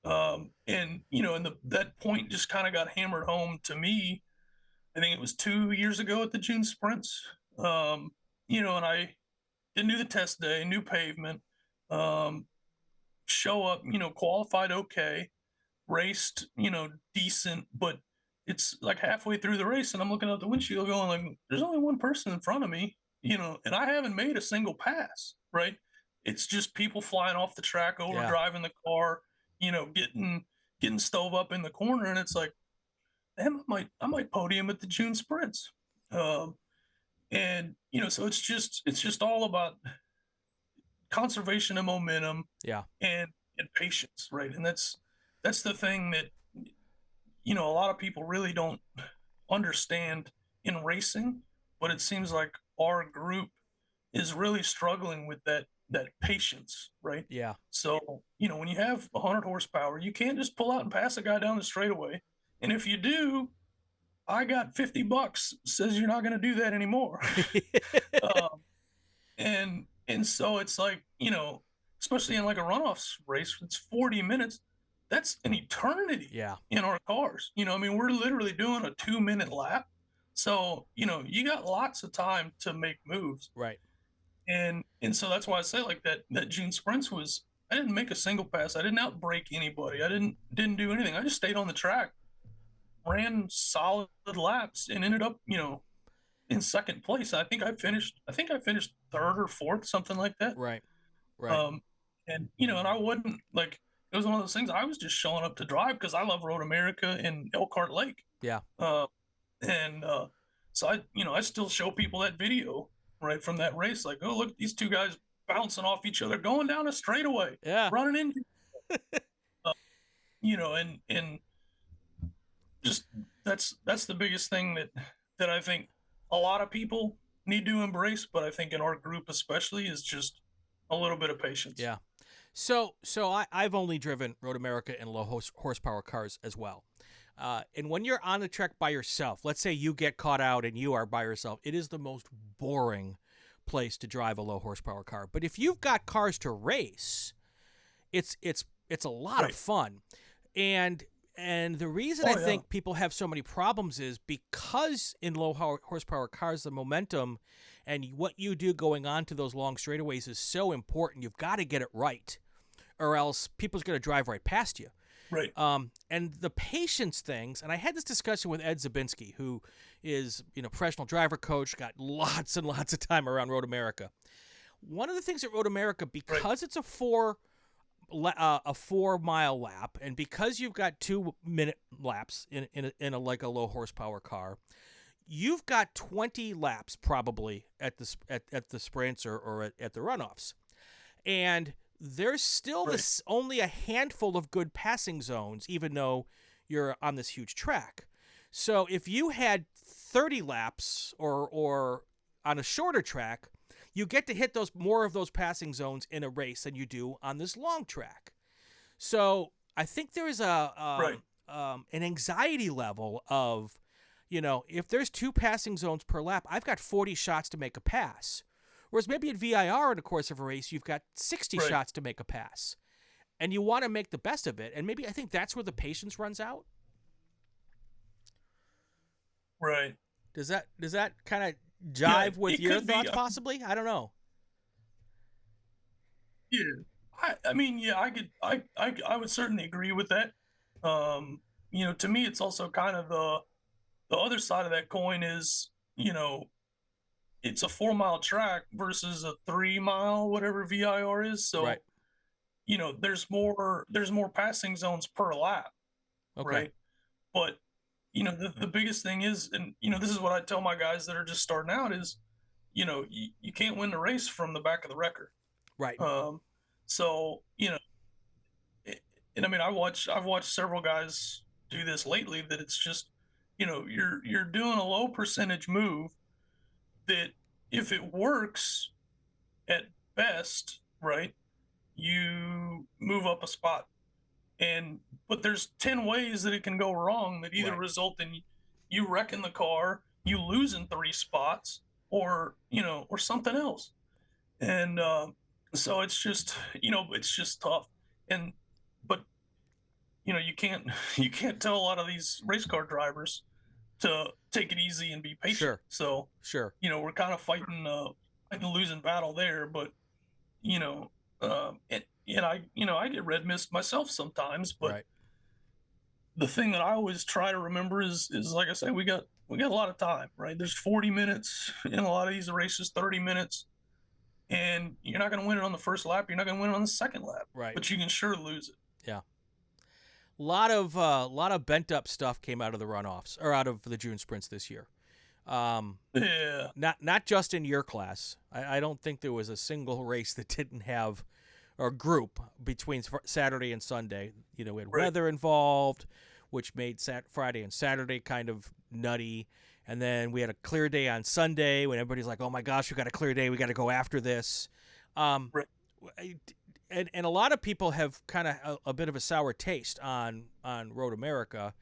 And that point just kind of got hammered home to me. I think it was 2 years ago at the June sprints. And I didn't do the test day, new pavement, show up, qualified okay, raced, decent, but it's like halfway through the race and I'm looking out the windshield going like, there's only one person in front of me, and I haven't made a single pass, right? It's just people flying off the track, over driving the car, getting stove up in the corner. And it's like, damn, I might podium at the June sprints. And so it's just all about conservation of momentum, and patience, right? And that's the thing that a lot of people really don't understand in racing, but it seems like our group is really struggling with that that patience, right?
Yeah.
So, when you have 100 horsepower, you can't just pull out and pass a guy down the straightaway. And if you do, I got $50 says you're not going to do that anymore. um, and so it's like, especially in like a runoffs race, it's 40 minutes. That's an eternity
Yeah.
in our cars. We're literally doing a 2-minute lap. So, you got lots of time to make moves.
Right.
And so that's why I say like that June sprints was, I didn't make a single pass. I didn't outbreak anybody. I didn't do anything. I just stayed on the track, ran solid laps, and ended up, in second place. I think I finished third or fourth, something like that.
Right.
And and I wouldn't like, it was one of those things. I was just showing up to drive because I love Road America and Elkhart Lake.
Yeah.
So I still show people that video right from that race, like, oh, look, these two guys bouncing off each other, going down a straightaway, running into, and just that's the biggest thing that I think a lot of people need to embrace, but I think in our group especially, is just a little bit of patience.
Yeah. So I've only driven Road America and low horsepower cars as well. And when you're on the track by yourself, let's say you get caught out and you are by yourself, it is the most boring place to drive a low horsepower car. But if you've got cars to race, it's a lot of fun. And the reason I think people have so many problems is because in low horsepower cars, the momentum and what you do going on to those long straightaways is so important. You've got to get it right, or else people's going to drive right past you.
Right.
And the patience things, and I had this discussion with Ed Zabinski, who is, professional driver coach, got lots and lots of time around Road America. One of the things at Road America, because it's a 4-mile lap, and because you've got 2-minute laps in a low horsepower car, you've got 20 laps probably at the sprints or at the runoffs, and there's still only a handful of good passing zones, even though you're on this huge track. So if you had 30 laps or on a shorter track, you get to hit more of those passing zones in a race than you do on this long track. So I think there is an anxiety level of, if there's 2 passing zones per lap, I've got 40 shots to make a pass. Whereas maybe at VIR in the course of a race, you've got 60 shots to make a pass. And you want to make the best of it. And maybe I think that's where the patience runs out.
Right.
Does that kind of jive with your thoughts possibly? I don't know.
Yeah. I would certainly agree with that. To me, it's also kind of the other side of that coin is, it's a 4-mile track versus a 3-mile, whatever VIR is. So, there's more passing zones per lap.
Okay.
Right. But, the biggest thing is, and, this is what I tell my guys that are just starting out is, you can't win the race from the back of the wrecker.
Right.
So, I've watched several guys do this lately, that it's just, you're doing a low percentage move that if it works at best, right, you move up a spot. But there's 10 ways that it can go wrong that either result in you wrecking the car, you losing 3 spots, or something else. And so it's just, it's just tough. But you can't tell a lot of these race car drivers to take it easy and be patient.
Sure.
We're kind of fighting a losing battle there, but I get red mist myself sometimes, but the thing that I always try to remember is like I say, we got a lot of time, right? There's 40 minutes in a lot of these races, 30 minutes, and you're not going to win it on the first lap. You're not going to win it on the second lap, but you can sure lose it.
Yeah. A lot of bent up stuff came out of the runoffs or out of the June sprints this year. Not just in your class. I don't think there was a single race that didn't have, or group between Saturday and Sunday. We had weather involved, which made Friday and Saturday kind of nutty. And then we had a clear day on Sunday when everybody's like, oh my gosh, we got a clear day. We got to go after this. And a lot of people have kind of a bit of a sour taste on Road America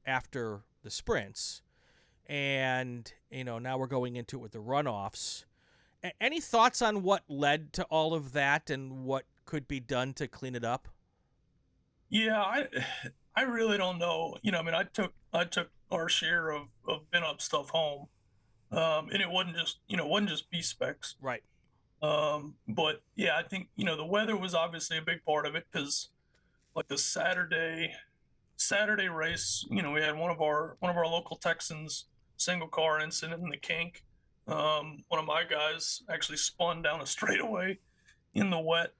after the sprints, and now we're going into it with the runoffs. Any thoughts on what led to all of that and what could be done to clean it up?
Yeah, I really don't know. I mean, I took our share of bin up stuff home, and it wasn't just B-Specs.
Right.
But yeah, I think the weather was obviously a big part of it, because like the Saturday race, we had one of our local Texans single car incident in the kink. One of my guys actually spun down a straightaway in the wet.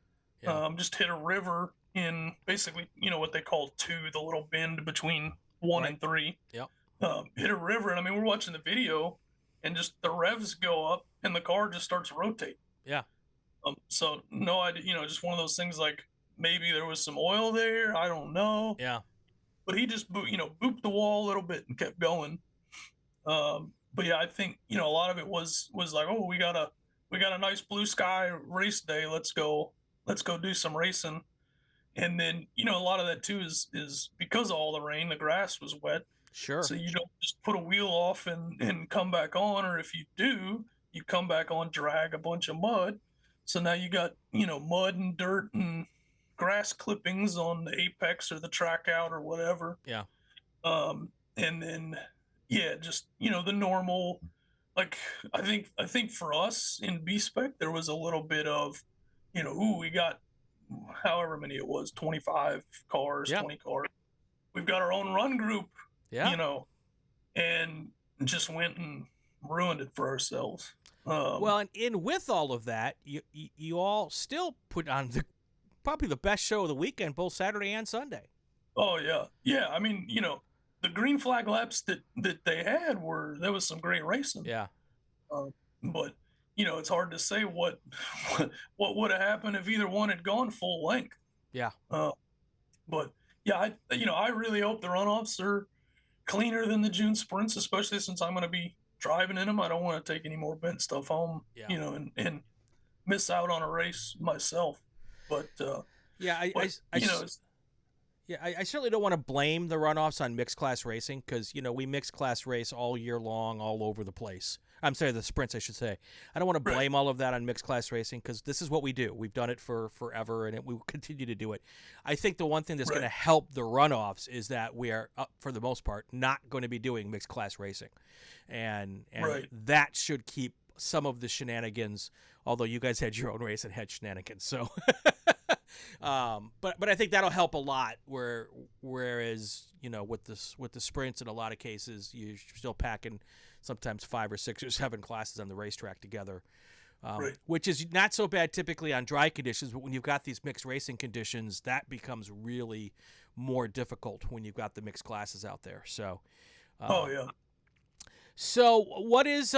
Yeah.
Just hit a river in basically what they call 2, the little bend between 1
Right.
and 3.
Yep.
Hit a river, and I mean, we're watching the video, and just the revs go up, and the car just starts to rotate.
Yeah.
So no idea, just one of those things, like maybe there was some oil there, I don't know.
Yeah.
But he just booped the wall a little bit and kept going. But yeah, I think a lot of it was like, oh, we got a nice blue sky race day. Let's go do some racing. And then a lot of that too is because of all the rain, the grass was wet.
Sure.
So you don't just put a wheel off and come back on, or if you do, you come back on, drag a bunch of mud. So now you got mud and dirt and grass clippings on the apex or the track out or whatever.
Yeah.
And then just the normal, like I think for us in B-Spec there was a little bit of we got however many it was, 25 cars,
Yeah.
20 cars. We've got our own run group.
Yeah.
And just went and ruined it for ourselves.
Well, and with all of that, you all still put on probably the best show of the weekend, both Saturday and Sunday.
Oh yeah. I mean, the green flag laps that they had there was some great racing.
Yeah.
But it's hard to say what would have happened if either one had gone full length.
Yeah.
But yeah, I really hope the runoffs are cleaner than the June sprints, especially since I'm going to be driving in them. I don't want to take any more bent stuff home,
Yeah.
And miss out on a race myself. But
I certainly don't want to blame the runoffs on mixed class racing, because we mixed class race all year long, all over the place. I'm sorry, the sprints, I should say. I don't want to blame all of that on mixed class racing, because this is what we do. We've done it for forever, and we will continue to do it. I think the one thing that's going to help the runoffs is that we are, for the most part, not going to be doing mixed class racing, and that should keep some of the shenanigans. Although you guys had your own race and had shenanigans, so. But I think that'll help a lot. Whereas with the sprints, in a lot of cases you're still packing sometimes 5 or 6 or 7 classes on the racetrack together, which is not so bad typically on dry conditions. But when you've got these mixed racing conditions, that becomes really more difficult when you've got the mixed classes out there. So, So what is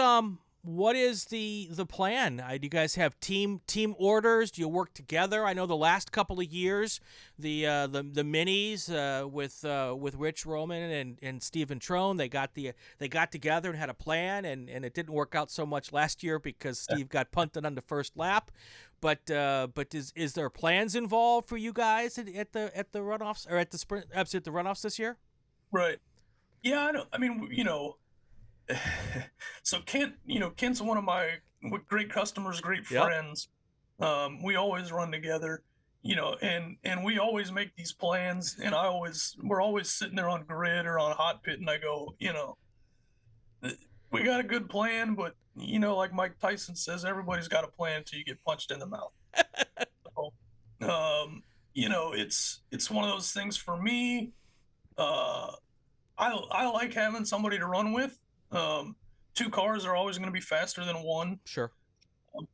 the plan? Do you guys have team orders? Do you work together? I know the last couple of years, the minis with Rich Roman and Stephen Trone, they got together and had a plan, and it didn't work out so much last year because Steve got punted on the first lap. But is there plans involved for you guys at the runoffs, or at the sprint? Absolutely, the runoffs this year?
Right. Yeah, I know. I mean, so Kent's one of my great customers, great friends. We always run together, and we always make these plans, and we're always sitting there on grid or on hot pit, and I go, we got a good plan, but like Mike Tyson says, everybody's got a plan until you get punched in the mouth. So, it's one of those things for me. I like having somebody to run with. 2 cars are always going to be faster than 1.
Sure.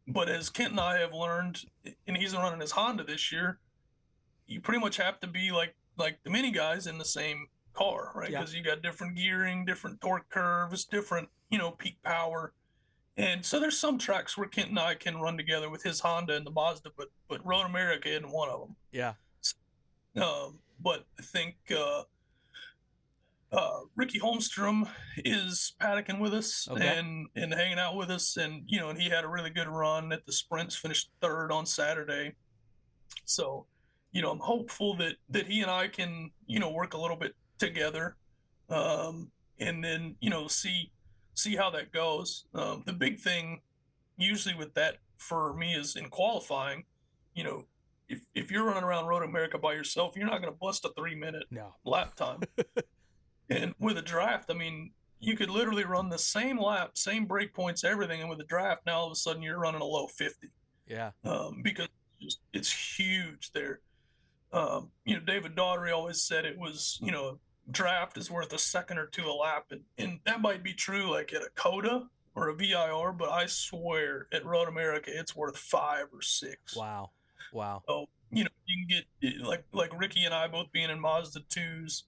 But as Kent and I have learned, and he's running his Honda this year, you pretty much have to be like the mini guys in the same car, right? Because you got different gearing, different torque curves, different, peak power. And so there's some tracks where Kent and I can run together with his Honda and the Mazda, but Road America isn't one of them.
Yeah.
But I think Ricky Holmstrom is paddocking with us and hanging out with us, and and he had a really good run at the sprints, finished 3rd on Saturday. So, I'm hopeful that he and I can, work a little bit together, and then, see how that goes. The big thing usually with that for me is in qualifying, you know, if you're running around Road America by yourself, you're not going to bust a 3-minute
No.
lap time. And with a draft, I mean, you could literally run the same lap, same break points, everything. And with a draft, now all of a sudden you're running a low 50.
Yeah.
Because it's huge there. David Daugherty always said it was, draft is worth a second or two a lap. And that might be true like at a COTA or a VIR, but I swear at Road America, it's worth 5 or 6.
Wow. Wow.
So, you can get like Ricky and I both being in Mazda 2s,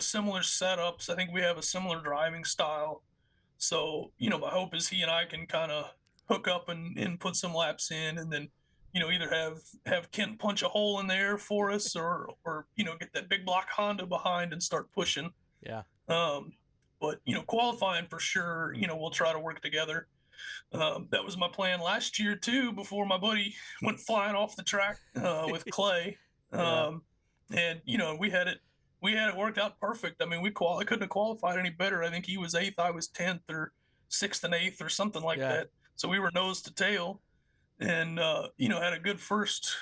similar setups. I think we have a similar driving style. So, my hope is he and I can kind of hook up and put some laps in, and then, either have Kent punch a hole in there for us, or get that big block Honda behind and start pushing.
Yeah.
But qualifying for sure, we'll try to work together. That was my plan last year too, before my buddy went flying off the track with Clay.
Yeah.
And we had it worked out perfect. I mean, I couldn't have qualified any better. I think he was 8th, I was 10th, or 6th and 8th, or something like that. So we were nose to tail, and had a good first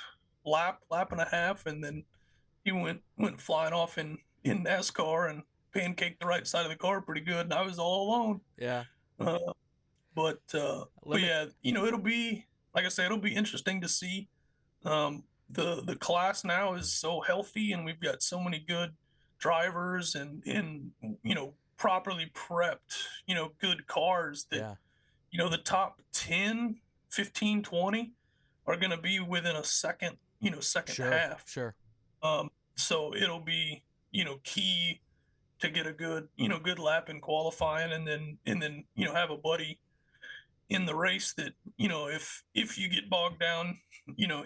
lap and a half, and then he went flying off in NASCAR and pancaked the right side of the car pretty good, and I was all alone.
Yeah.
But yeah, it'll be, like I say, it'll be interesting to see. The class now is so healthy, and we've got so many good drivers and properly prepped, good cars that, the top 10, 15, 20 are going to be within a second half.
Sure.
So it'll be, key to get a good lap in qualifying, and then have a buddy in the race that, if you get bogged down,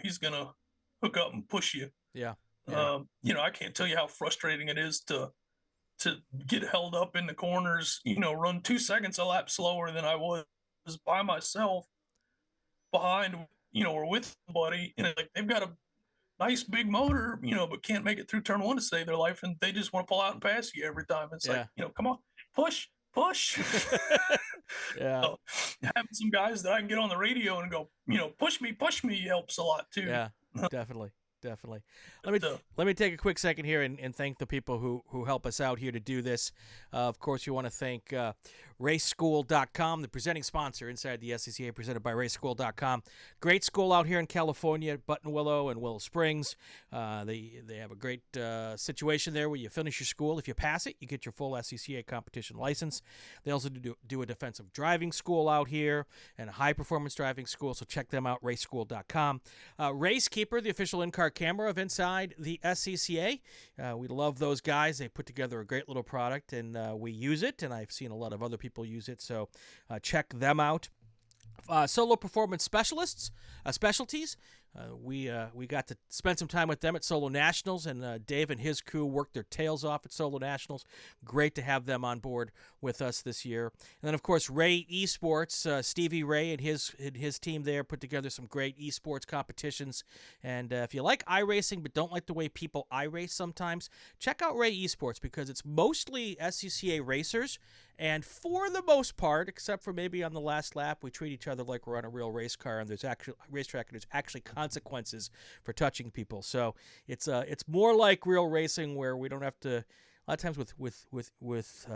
he's gonna hook up and push you.
Yeah.
I can't tell you how frustrating it is to get held up in the corners, run 2 seconds a lap slower than I was by myself behind, or with somebody, and like they've got a nice big motor, but can't make it through turn 1 to save their life, and they just want to pull out and pass you every time. It's like, come on, push.
Yeah.
So, having some guys that I can get on the radio and go, push me helps a lot too.
Yeah, definitely. Let me take a quick second here and thank the people who help us out here to do this. Of course, you want to thank RaceSchool.com, the presenting sponsor Inside the SCCA, presented by RaceSchool.com. Great school out here in California at Buttonwillow and Willow Springs. They have a great situation there where you finish your school. If you pass it, you get your full SCCA competition license. They also do a defensive driving school out here and a high-performance driving school, so check them out, RaceSchool.com. Racekeeper, the official in-car camera of Inside the SCCA. We love those guys. They put together a great little product, and we use it, and I've seen a lot of other people use it, so check them out. Solo Performance Specialities. We got to spend some time with them at Solo Nationals, and Dave and his crew worked their tails off at Solo Nationals. Great to have them on board with us this year. And then, of course, Ray Esports, Stevie Ray and his team there put together some great esports competitions. And if you like iRacing but don't like the way people iRace sometimes, check out Ray Esports, because it's mostly SCCA racers. And for the most part, except for maybe on the last lap, we treat each other like we're on a real race car, and there's actually racetrack, and there's actually consequences for touching people. So it's more like real racing, where we don't have to. A lot of times with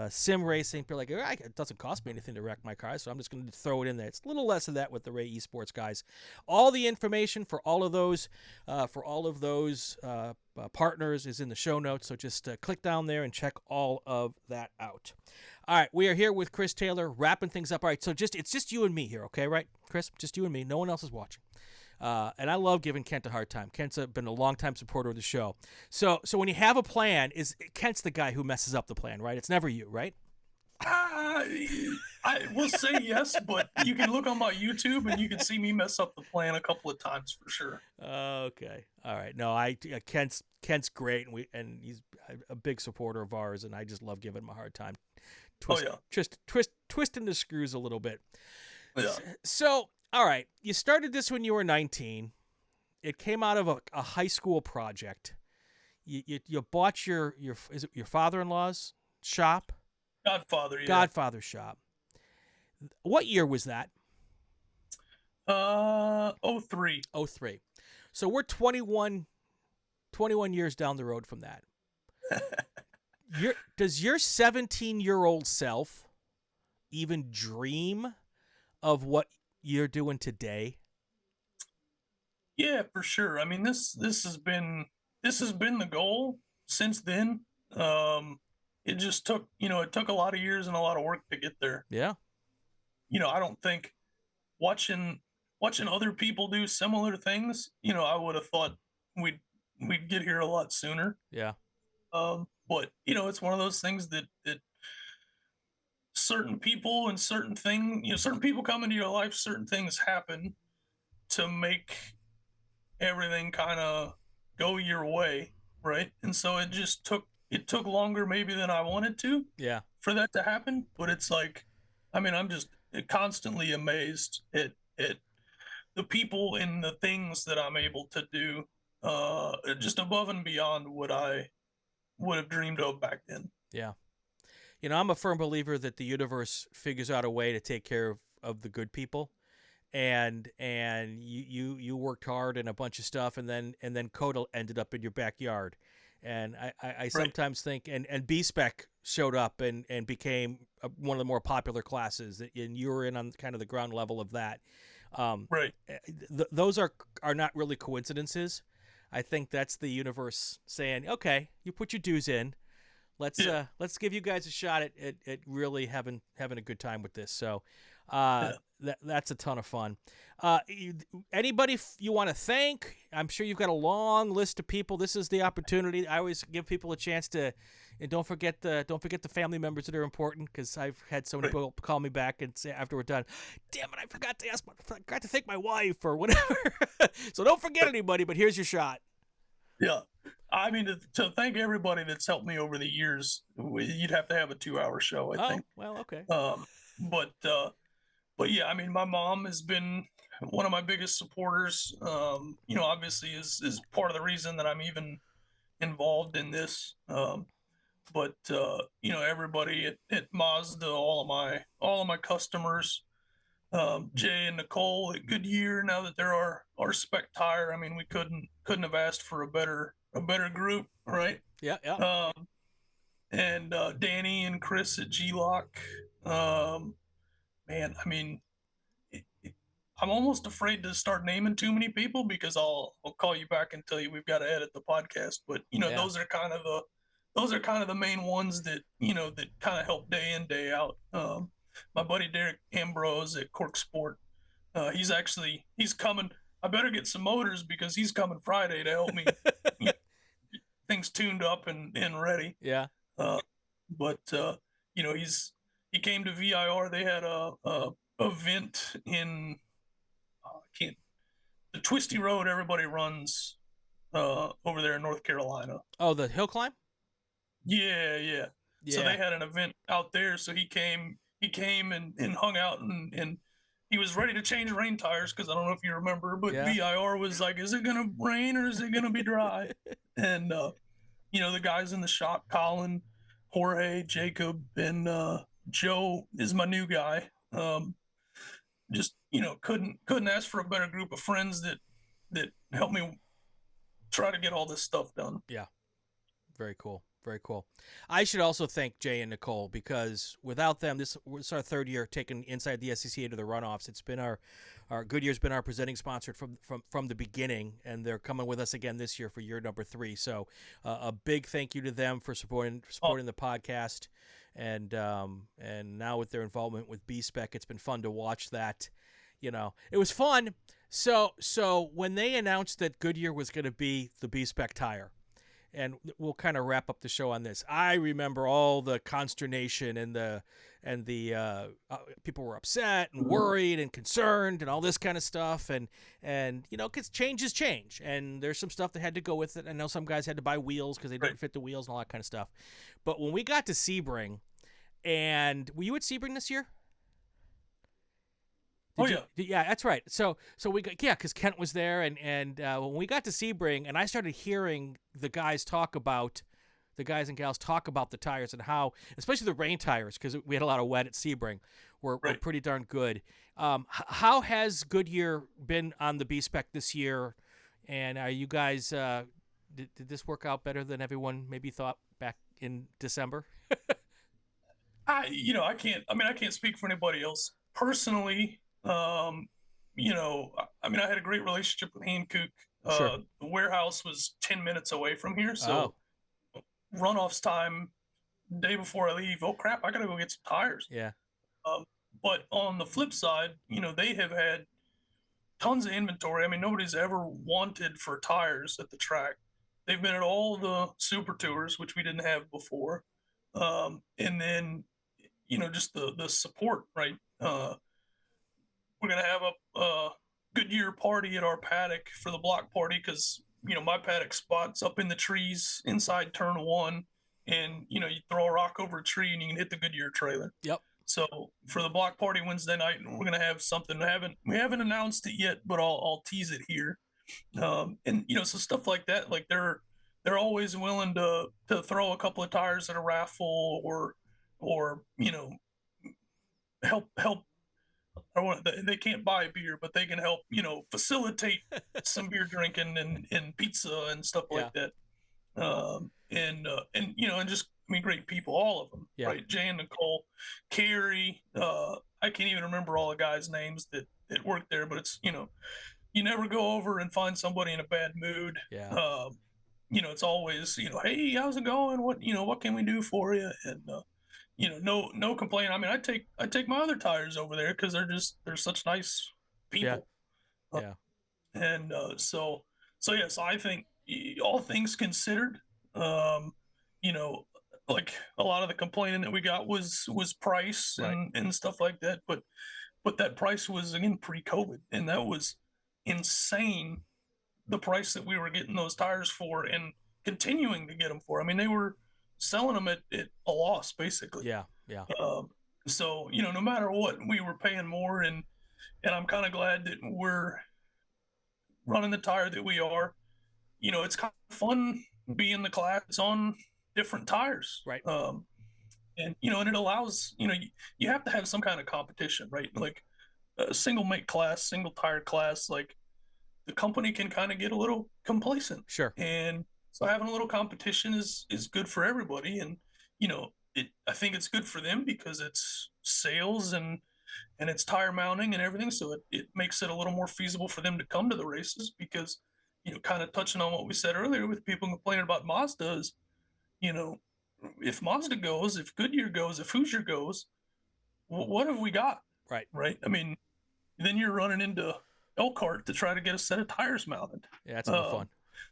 sim racing, people are like, it doesn't cost me anything to wreck my car, so I'm just going to throw it in there. It's a little less of that with the Ray Esports guys. All the information for all of those partners is in the show notes, so just click down there and check all of that out. All right, we are here with Chris Taylor, wrapping things up. All right, so it's just you and me here, okay, right, Chris? Just you and me. No one else is watching. And I love giving Kent a hard time. Kent's been a long-time supporter of the show. So when you have a plan, Kent's the guy who messes up the plan, right? It's never you, right?
I will say yes, but you can look on my YouTube and you can see me mess up the plan a couple of times for sure.
Okay, all right. No, Kent's great, and he's a big supporter of ours, and I just love giving him a hard time. Twisting the screws a little bit.
Yeah.
So. All right, you started this when you were 19. it came out of a high school project. You bought your is it your father-in-law's shop?
Godfather, yeah.
Godfather's shop. What year was that?
03.
03. So we're 21 years down the road from that. Does your 17-year-old self even dream of what you're doing today?
Yeah, for sure. I mean, this has been the goal since then. It just took, it took a lot of years and a lot of work to get there.
Yeah.
I don't think watching other people do similar things, I would have thought we'd get here a lot sooner.
Yeah.
But it's one of those things that certain people and certain people come into your life, certain things happen to make everything kind of go your way, right? And so it took longer maybe than I wanted to, for that to happen. But it's like, I mean, I'm just constantly amazed at the people and the things that I'm able to do, just above and beyond what I would have dreamed of back then.
Yeah. I'm a firm believer that the universe figures out a way to take care of the good people. And you worked hard and a bunch of stuff, and then COTA ended up in your backyard. And I sometimes think, and B-Spec showed up and became one of the more popular classes, and you were in on kind of the ground level of that. Those are not really coincidences. I think that's the universe saying, okay, you put your dues in. Let's give you guys a shot at really having a good time with this. So that's a ton of fun. Anybody you want to thank? I'm sure you've got a long list of people. This is the opportunity. I always give people a chance to, and don't forget the family members that are important, because I've had so many people call me back and say after we're done, damn it, I forgot to thank my wife or whatever. So don't forget anybody, but here's your shot.
Yeah. I mean, to thank everybody that's helped me over the years, you'd have to have a 2-hour show, I think.
Well, okay.
But yeah, I mean, my mom has been one of my biggest supporters. Obviously is part of the reason that I'm even involved in this. But everybody at Mazda, all of my customers, Jay and Nicole at Goodyear, now that they're our spec tire. I mean, we couldn't have asked for a better group, right?
Yeah.
And Danny and Chris at G-Lock. Man, I mean, I'm almost afraid to start naming too many people, because I'll call you back and tell you we've got to edit the podcast. But those are kind of the main ones that that kind of help day in, day out. My buddy Derek Ambrose at Cork Sport, he's coming. I better get some motors, because he's coming Friday to help me get things tuned up and ready.
Yeah.
But he came to VIR. They had a event in the Twisty Road everybody runs over there in North Carolina.
Oh, the hill climb?
Yeah. So they had an event out there. So he came and hung out, and he was ready to change rain tires, because I don't know if you remember, but VIR was like, is it going to rain or is it going to be dry? And, the guys in the shop, Colin, Jorge, Jacob, and Joe is my new guy. Just, couldn't ask for a better group of friends that helped me try to get all this stuff done.
Yeah. Very cool. Very cool. I should also thank Jay and Nicole, because without them, this was our third year taking Inside the SCCA to the Runoffs. It's been our Goodyear's been our presenting sponsor from the beginning, and they're coming with us again this year for year number 3. So a big thank you to them for supporting the podcast, and now with their involvement with B-Spec, it's been fun to watch that. It was fun. So when they announced that Goodyear was going to be the B-Spec tire, and we'll kind of wrap up the show on this, I remember all the consternation and the people were upset and worried and concerned and all this kind of stuff, and because change is change, and there's some stuff that had to go with it. I know some guys had to buy wheels because they didn't fit the wheels and all that kind of stuff. But when we got to Sebring, and were you at Sebring this year? Yeah, that's right. So we got, because Kent was there, and when we got to Sebring, and I started hearing the guys and gals talk about the tires and how, especially the rain tires, because we had a lot of wet at Sebring, were pretty darn good. How has Goodyear been on the B-Spec this year? And are you guys, did this work out better than everyone maybe thought back in December?
I can't speak for anybody else. Personally, I had a great relationship with Hankook.
Sure.
The warehouse was 10 minutes away from here, so runoffs time, day before I leave, oh crap, I gotta go get some tires.
Yeah.
But on the flip side, they have had tons of inventory. I mean, nobody's ever wanted for tires at the track. They've been at all the super tours, which we didn't have before. And then, just the support, right? We're going to have a Goodyear party at our paddock for the block party because, my paddock spot's up in the trees inside turn 1. And, you throw a rock over a tree and you can hit the Goodyear trailer.
Yep.
So for the block party Wednesday night, we're going to have something. We haven't announced it yet, but I'll tease it here. And, so stuff like that, like they're always willing to throw a couple of tires at a raffle or help. They can't buy beer, but they can help, facilitate some beer drinking and pizza and stuff like that. And just, great people, all of them, right? Jay and Nicole, Carrie, I can't even remember all the guys' names that work there, but it's, you never go over and find somebody in a bad mood.
Yeah.
It's always, hey, how's it going? What can we do for you? And, no complaint. I mean, I take my other tires over there because they're such nice people.
Yeah.
So yes, I think all things considered, like a lot of the complaining that we got was price and stuff like that. But that price was, again, pre-COVID, and that was insane. The price that we were getting those tires for and continuing to get them for. I mean, they were selling them at a loss, basically.
Yeah.
So, no matter what, we were paying more, and I'm kind of glad that we're running the tire that we are. It's kind of fun being the class on different tires.
Right.
And it allows, you have to have some kind of competition, right? Like a single make class, single tire class, like the company can kind of get a little complacent.
Sure.
And so having a little competition is good for everybody. And, I think it's good for them because it's sales and it's tire mounting and everything. So it makes it a little more feasible for them to come to the races because, kind of touching on what we said earlier with people complaining about Mazda is, if Mazda goes, if Goodyear goes, if Hoosier goes, what have we got? Right. I mean, then you're running into Elkhart to try to get a set of tires mounted.
Yeah, that's no fun.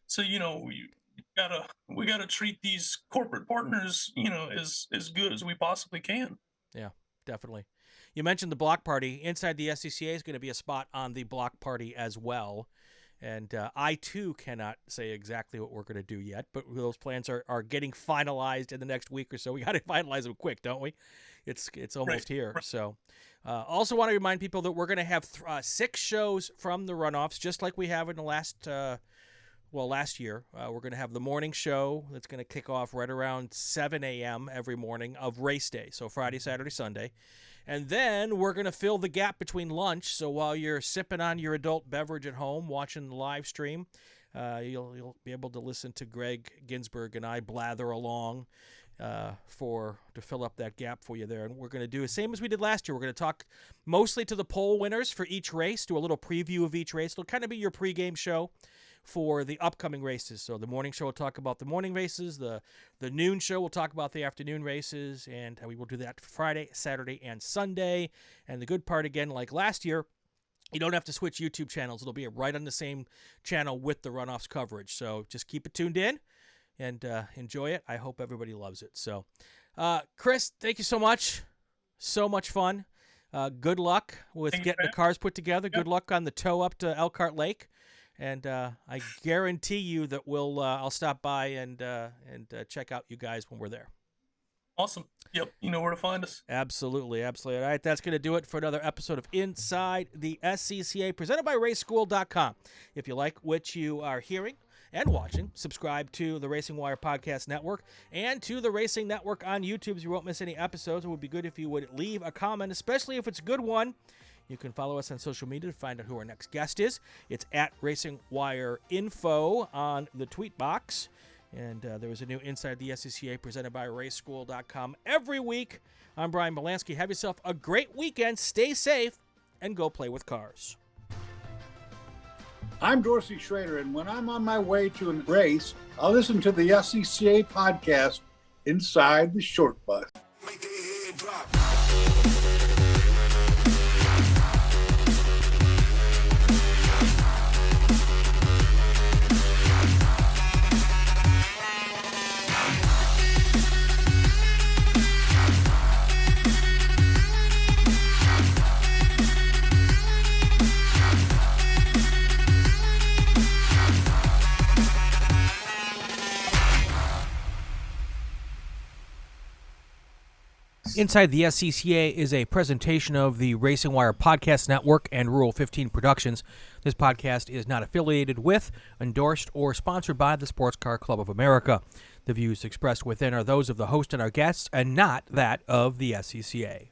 So, we gotta treat these corporate partners, as good as we possibly can.
Yeah, definitely. You mentioned the block party. Inside the SCCA is going to be a spot on the block party as well. And I, too, cannot say exactly what we're going to do yet, but those plans are getting finalized in the next week or so. We got to finalize them quick, don't we? It's almost here. So also want to remind people that we're going to have 6 shows from the runoffs, just like we have in the last year. We're going to have the morning show that's going to kick off right around 7 a.m. every morning of race day, so Friday, Saturday, Sunday. And then we're going to fill the gap between lunch, so while you're sipping on your adult beverage at home, watching the live stream, you'll be able to listen to Greg Ginsburg and I blather along to fill up that gap for you there. And we're going to do the same as we did last year. We're going to talk mostly to the pole winners for each race, do a little preview of each race. It'll kind of be your pregame show for the upcoming races. So the morning show will talk about the morning races, the noon show will talk about the afternoon races, and we will do that Friday, Saturday, and Sunday. And the good part, again, like last year, you don't have to switch YouTube channels. It'll be right on the same channel with the runoffs coverage. So just keep it tuned in and enjoy it. I hope everybody loves it. So, Chris, thank you so much. So much fun. Good luck with getting the cars put together. Good luck on the tow up to Elkhart Lake. And I guarantee you that I'll stop by and check out you guys when we're there.
Awesome. Yep. You know where to find us.
Absolutely. All right, that's going to do it for another episode of Inside the SCCA, presented by RaceSchool.com. If you like what you are hearing and watching, subscribe to the RacingWire Podcast Network and to the Racing Network on YouTube so you won't miss any episodes. It would be good if you would leave a comment, especially if it's a good one. You can follow us on social media to find out who our next guest is. It's at RacingWire Info on the tweet box. And there was a new Inside the SCCA presented by RaceSchool.com every week. I'm Brian Bielanski. Have yourself a great weekend. Stay safe and go play with cars.
I'm Dorsey Schrader, and when I'm on my way to a race, I'll listen to the SCCA podcast, Inside the Short Bus. Make the head drop.
Inside the SCCA is a presentation of the RacingWire Podcast Network and Rule 15 Productions. This podcast is not affiliated with, endorsed, or sponsored by the Sports Car Club of America. The views expressed within are those of the host and our guests, and not that of the SCCA.